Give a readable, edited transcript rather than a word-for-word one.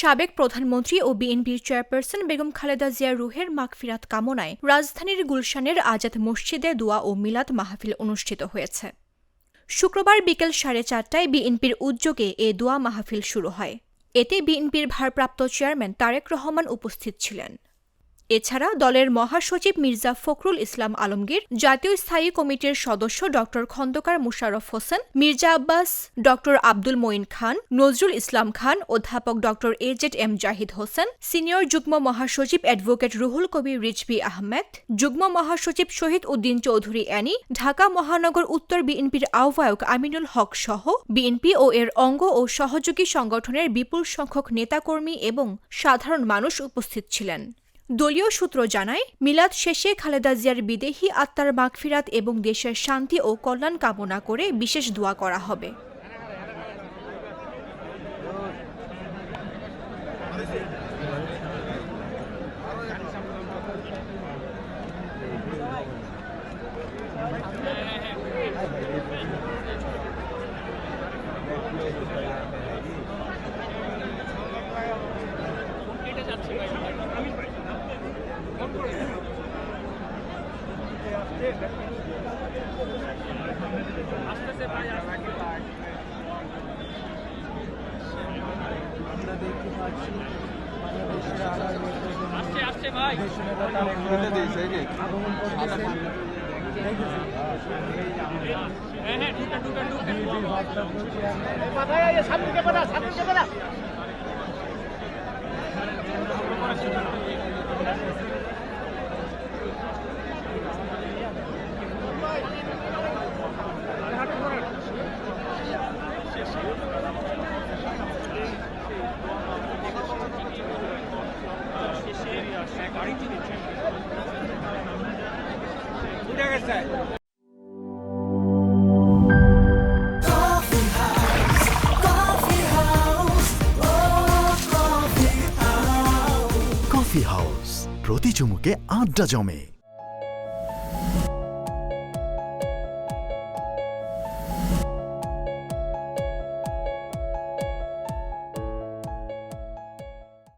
সাবেক প্রধানমন্ত্রী ও বিএনপির চেয়ারপারসন বেগম খালেদা জিয়ার রুহের মাগফিরাত কামনায় রাজধানীর গুলশানের আজাদ মসজিদে দোয়া ও মিলাদ মাহফিল অনুষ্ঠিত হয়েছে। শুক্রবার বিকেল 4:30টায় বিএনপির উদ্যোগে এ দোয়া মাহফিল শুরু হয়। এতে বিএনপির ভারপ্রাপ্ত চেয়ারম্যান তারেক রহমান উপস্থিত ছিলেন। এছাড়া দলের মহাসচিব মির্জা ফখরুল ইসলাম আলমগীর, জাতীয় স্থায়ী কমিটির সদস্য ড খন্দকার মোশাররফ হোসেন, মির্জা আব্বাস, ড আব্দুল মঈন খান, নজরুল ইসলাম খান, অধ্যাপক ড AZM জাহিদ হোসেন, সিনিয়র যুগ্ম মহাসচিব অ্যাডভোকেট রুহুল কবির রিজভী আহমেদ, যুগ্ম মহাসচিব শহীদ উদ্দিন চৌধুরী অ্যানি, ঢাকা মহানগর উত্তর বিএনপির আহ্বায়ক আমিনুল হক সহ বিএনপি ও এর অঙ্গ ও সহযোগী সংগঠনের বিপুল সংখ্যক নেতাকর্মী এবং সাধারণ মানুষ উপস্থিত ছিলেন। দলীয় সূত্র জানায়, মিলাদ শেষে খালেদা জিয়ার বিদেহী আত্মার মাগফিরাত এবং দেশের শান্তি ও কল্যাণ কামনা করে বিশেষ দোয়া করা হবে। আমরা দেখতে পাচ্ছি বাংলাদেশের আগমন করতেছেন। কফি হাউস, প্রতি চুমুকে আড্ডা জমে।